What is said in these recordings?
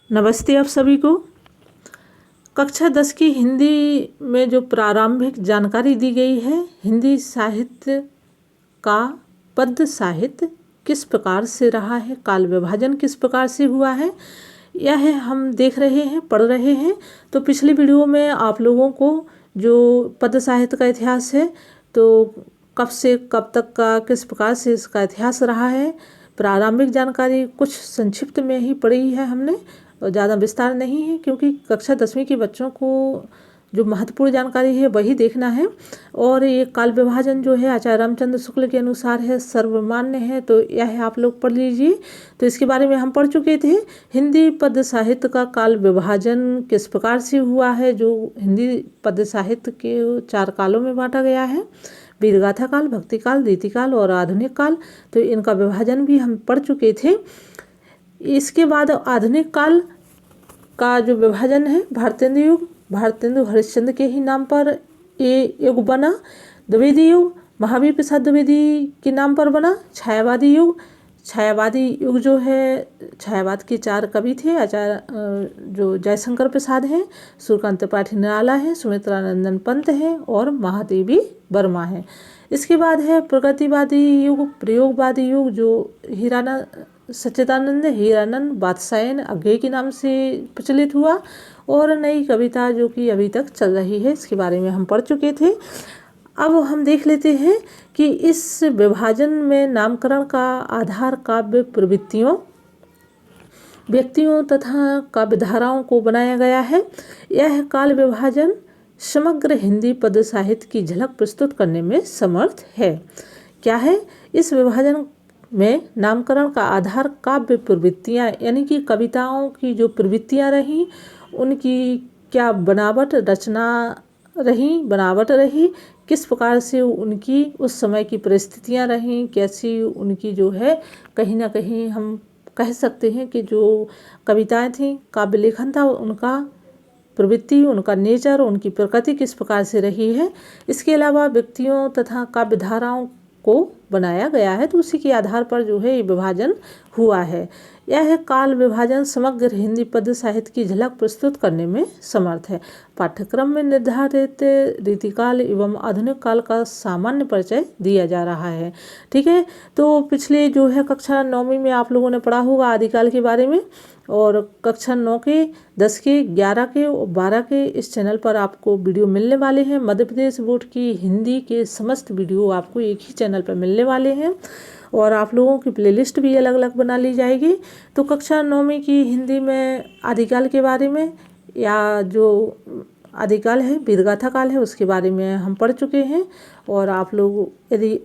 नमस्ते आप सभी को। कक्षा 10 की हिंदी में जो प्रारंभिक जानकारी दी गई है, हिंदी साहित्य का पद्य साहित्य किस प्रकार से रहा है, काल विभाजन किस प्रकार से हुआ है, यह हम देख रहे हैं, पढ़ रहे हैं। तो पिछली वीडियो में आप लोगों को जो पद्य साहित्य का इतिहास है, तो कब से कब तक का किस प्रकार से इसका इतिहास रहा है, प्रारंभिक जानकारी कुछ संक्षिप्त में ही पढ़ी है हमने, और ज़्यादा विस्तार नहीं है, क्योंकि कक्षा 10वीं के बच्चों को जो महत्वपूर्ण जानकारी है वही देखना है। और ये काल विभाजन जो है आचार्य रामचंद्र शुक्ल के अनुसार है, सर्वमान्य है, तो यह आप लोग पढ़ लीजिए। तो इसके बारे में हम पढ़ चुके थे। हिंदी पद्य साहित्य का काल विभाजन किस प्रकार से हुआ है, जो हिंदी पद्य साहित्य के 4 कालों में बांटा गया है, वीरगाथा काल, भक्ति काल, रीतिकाल और आधुनिक काल। तो इनका विभाजन भी हम पढ़ चुके थे। इसके बाद आधुनिक काल का जो विभाजन है, भारतेंदु युग, भारतेंदु हरिश्चंद्र के ही नाम पर ये युग बना। द्विवेदी युग, महावीर प्रसाद द्विवेदी के नाम पर बना। छायावादी युग, छायावादी युग जो है, छायावाद के 4 कवि थे, आचार्य जो जयशंकर प्रसाद हैं, सूर्यकांत त्रिपाठी निराला है, सुमित्रा नंदन पंत है और महादेवी वर्मा है। इसके बाद है प्रगतिवादी युग, प्रयोगवादी युग, जो सच्चिदानंद हीरानंद बादशायन अज्ञेय के नाम से प्रचलित हुआ, और नई कविता जो कि अभी तक चल रही है, इसके बारे में हम पढ़ चुके थे। अब हम देख लेते हैं कि इस विभाजन में नामकरण का आधार काव्य प्रवृत्तियों, व्यक्तियों तथा काव्यधाराओं को बनाया गया है। यह काल विभाजन समग्र हिंदी पद्य साहित्य की झलक प्रस्तुत करने में समर्थ है। क्या है? इस विभाजन में नामकरण का आधार काव्य प्रवृत्तियाँ, यानी कि कविताओं की जो प्रवृत्तियाँ रहीं, उनकी क्या बनावट रही, किस प्रकार से उनकी उस समय की परिस्थितियाँ रहीं, कैसी उनकी जो है, कहीं ना कहीं हम कह सकते हैं कि जो कविताएं थीं, काव्य लेखन था, उनका प्रवृत्ति, उनका नेचर, उनकी प्रकृति किस प्रकार से रही है। इसके अलावा व्यक्तियों तथा काव्यधाराओं को बनाया गया है, तो उसी के आधार पर जो है ये विभाजन हुआ है। यह काल विभाजन समग्र हिंदी पद्य साहित्य की झलक प्रस्तुत करने में समर्थ है। पाठ्यक्रम में निर्धारित रीतिकाल एवं आधुनिक काल का सामान्य परिचय दिया जा रहा है। ठीक है, तो पिछले जो है कक्षा 9वीं में आप लोगों ने पढ़ा होगा आदिकाल के बारे में, और कक्षा 9 के, 10 के, 11 के और 12 के इस चैनल पर आपको वीडियो मिलने वाले हैं। मध्य प्रदेश बोर्ड की हिंदी के समस्त वीडियो आपको एक ही चैनल पर मिलने वाले हैं, और आप लोगों की प्लेलिस्ट भी अलग अलग बना ली जाएगी। तो कक्षा 9वीं की हिंदी में आदिकाल के बारे में, या जो आदिकाल है, वीरगाथा काल है, उसके बारे में हम पढ़ चुके हैं। और आप लोग यदि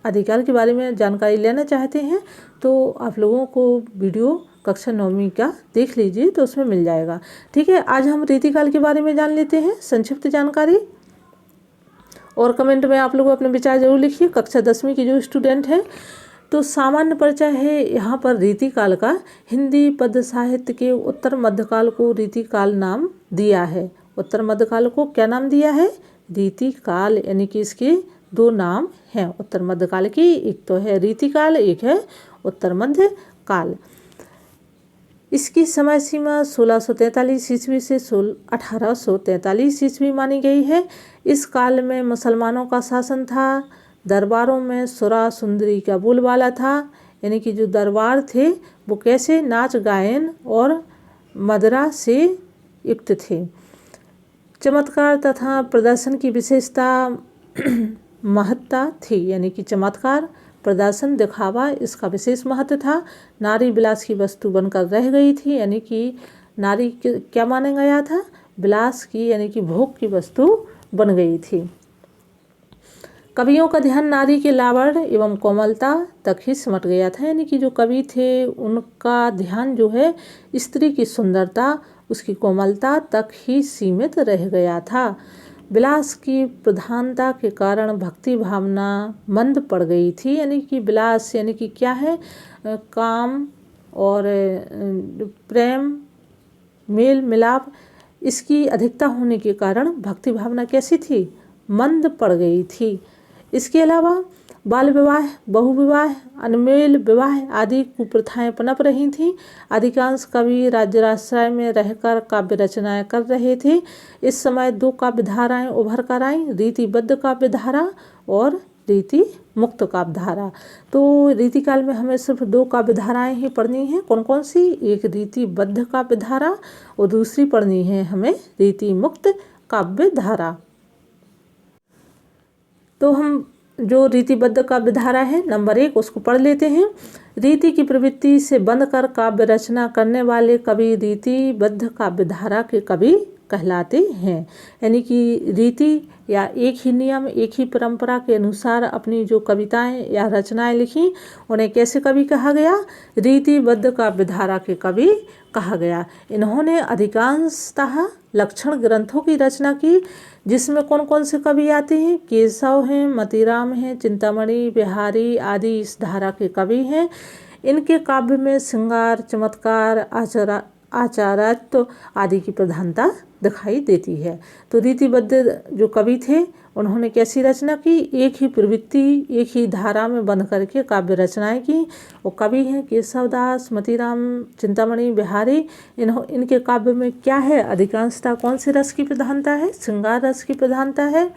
आदिकाल के बारे में जानकारी लेना चाहते हैं, तो आप लोगों को वीडियो कक्षा 9वीं का देख लीजिए, तो उसमें मिल जाएगा। ठीक है, आज हम रीतिकाल के बारे में जान लेते हैं संक्षिप्त जानकारी, और कमेंट में आप लोग अपने विचार जरूर लिखिए। कक्षा 10वीं की जो स्टूडेंट हैं, तो सामान्य परिचय है यहाँ पर रीतिकाल का। हिंदी पद्य साहित्य के उत्तर मध्यकाल को रीतिकाल नाम दिया है। उत्तर मध्यकाल को क्या नाम दिया है? रीतिकाल, यानी कि इसके 2 नाम हैं उत्तर मध्यकाल की, एक तो है रीतिकाल, एक है उत्तर मध्य काल। इसकी समय सीमा 1643 ईस्वी से 1843 ईस्वी मानी गई है। इस काल में मुसलमानों का शासन था। दरबारों में सुरा सुंदरी का बोलबाला था, यानी कि जो दरबार थे वो कैसे, नाच गायन और मदरा से युक्त थे। चमत्कार तथा प्रदर्शन की विशेषता महत्ता थी, यानी कि चमत्कार, प्रदर्शन, दिखावा, इसका विशेष महत्व था। नारी विलास की वस्तु बनकर रह गई थी, यानी कि नारी क्या माना गया था? विलास की, यानी कि भोग की वस्तु बन गई थी। कवियों का ध्यान नारी के लावण्य एवं कोमलता तक ही सिमट गया था, यानी कि जो कवि थे उनका ध्यान जो है स्त्री की सुंदरता, उसकी कोमलता तक ही सीमित रह गया था। विलास की प्रधानता के कारण भक्ति भावना मंद पड़ गई थी, यानी कि विलास यानी कि क्या है, काम और प्रेम, मेल मिलाप, इसकी अधिकता होने के कारण भक्ति भावना कैसी थी? मंद पड़ गई थी। इसके अलावा बाल विवाह, बहुविवाह, अनमेल विवाह आदि कुप्रथाएं पनप रही थीं। अधिकांश कवि राज्याश्रय में रहकर काव्य रचनाएं कर रहे थे। इस समय दो काव्य धाराएं उभर कर आईं, रीतिबद्ध काव्य धारा और रीति मुक्त काव्य धारा। तो रीतिकाल में हमें सिर्फ दो काव्य धाराएं ही पढ़नी हैं। कौन कौन सी? एक रीतिबद्ध काव्य धारा और दूसरी पढ़नी है हमें रीति मुक्त काव्य धारा। तो हम जो रीतिबद्ध काव्य धारा है नंबर 1 उसको पढ़ लेते हैं। रीति की प्रवृत्ति से बंध कर काव्य रचना करने वाले कवि रीतिबद्ध काव्य धारा के कवि कहलाते हैं। यानी कि रीति या एक ही नियम, एक ही परंपरा के अनुसार अपनी जो कविताएं या रचनाएं लिखी उन्हें कैसे कवि कहा गया? रीतिबद्ध काव्य धारा के कवि कहा गया। इन्होंने अधिकांशतः लक्षण ग्रंथों की रचना की, जिसमें कौन कौन से कवि आते हैं? केशव हैं, मतीराम हैं, चिंतामणि, बिहारी आदि इस धारा के कवि हैं। इनके काव्य में श्रृंगार, चमत्कार, आचारत्व आदि की प्रधानता दिखाई देती है। तो रीतिबद्ध जो कवि थे उन्होंने कैसी रचना की? एक ही प्रवृत्ति, एक ही धारा में बंध करके काव्य रचनाएं की। वो कवि हैं केशवदास, मतीराम, चिंतामणि, बिहारी। इनके काव्य में क्या है? अधिकांशतः कौन से रस की प्रधानता है? श्रृंगार रस की प्रधानता है।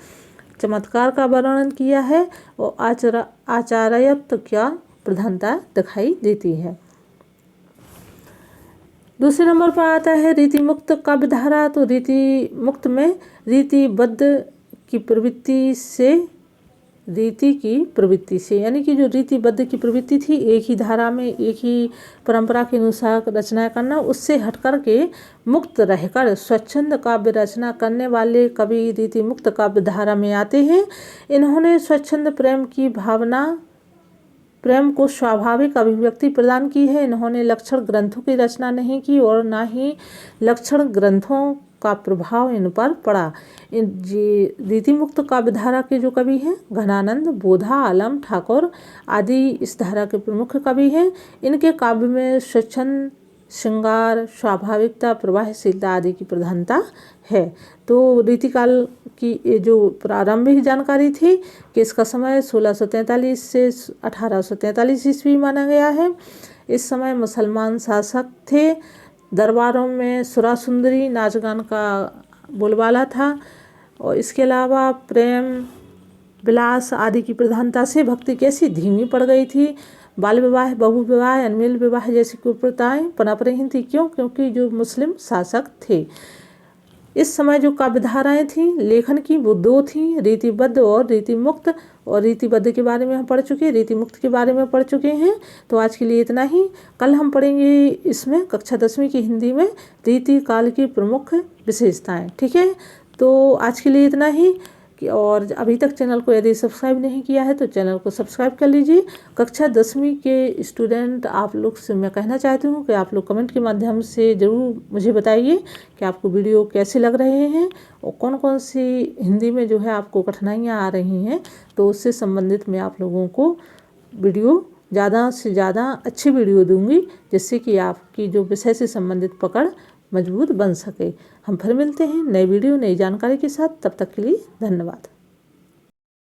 चमत्कार का वर्णन किया है और आचार्यत्व क्या प्रधानता दिखाई देती है। दूसरे नंबर पर आता है रीति मुक्त काव्य धारा। तो रीति मुक्त में रीतिबद्ध की प्रवृत्ति से, रीति की प्रवृत्ति से यानी कि जो रीतिबद्ध की प्रवृत्ति थी एक ही धारा में एक ही परंपरा के अनुसार रचना करना, उससे हट कर के मुक्त रहकर स्वच्छंद काव्य रचना करने वाले कवि रीति मुक्त काव्य धारा में आते हैं। इन्होंने स्वच्छंद प्रेम की भावना, प्रेम को स्वाभाविक अभिव्यक्ति प्रदान की है। इन्होंने लक्षण ग्रंथों की रचना नहीं की और ना ही लक्षण ग्रंथों का प्रभाव इन पर पड़ा। रीति मुक्त काव्य धारा के जो कवि हैं घनानंद, बोधा, आलम, ठाकुर आदि इस धारा के प्रमुख कवि हैं। इनके काव्य में स्वच्छंद, श्रृंगार, स्वाभाविकता, प्रवाहशीलता आदि की प्रधानता है। तो रीतिकाल की जो प्रारंभिक जानकारी थी कि इसका समय 1643 से 1843 ईस्वी माना गया है। इस समय मुसलमान शासक थे। दरबारों में सुरा सुंदरी नाच गान का बोलबाला था और इसके अलावा प्रेम, विलास आदि की प्रधानता से भक्ति कैसी धीमी पड़ गई थी। बाल विवाह, बहु विवाह, अनमेल विवाह जैसी कुप्रथाएं पनप रही थी। क्यों? क्योंकि जो मुस्लिम शासक थे। इस समय जो काव्य धाराएं थीं लेखन की वो दो थीं, रीतिबद्ध और रीति मुक्त। और रीतिबद्ध के बारे में हम पढ़ चुके, रीति मुक्त के बारे में पढ़ चुके हैं। तो आज के लिए इतना ही। कल हम पढ़ेंगे इसमें कक्षा 10वीं की हिंदी में रीति काल की प्रमुख विशेषताएं। ठीक है, तो आज के लिए इतना ही। और अभी तक चैनल को यदि सब्सक्राइब नहीं किया है तो चैनल को सब्सक्राइब कर लीजिए। कक्षा 10वीं के स्टूडेंट आप लोग से मैं कहना चाहती हूँ कि आप लोग कमेंट के माध्यम से ज़रूर मुझे बताइए कि आपको वीडियो कैसे लग रहे हैं और कौन कौन सी हिंदी में जो है आपको कठिनाइयाँ आ रही हैं। तो उससे संबंधित मैं आप लोगों को वीडियो ज़्यादा से ज़्यादा अच्छी वीडियो दूँगी, जिससे कि आपकी जो विषय से संबंधित पकड़ मजबूत बन सके। हम फिर मिलते हैं नई वीडियो, नई जानकारी के साथ। तब तक के लिए धन्यवाद।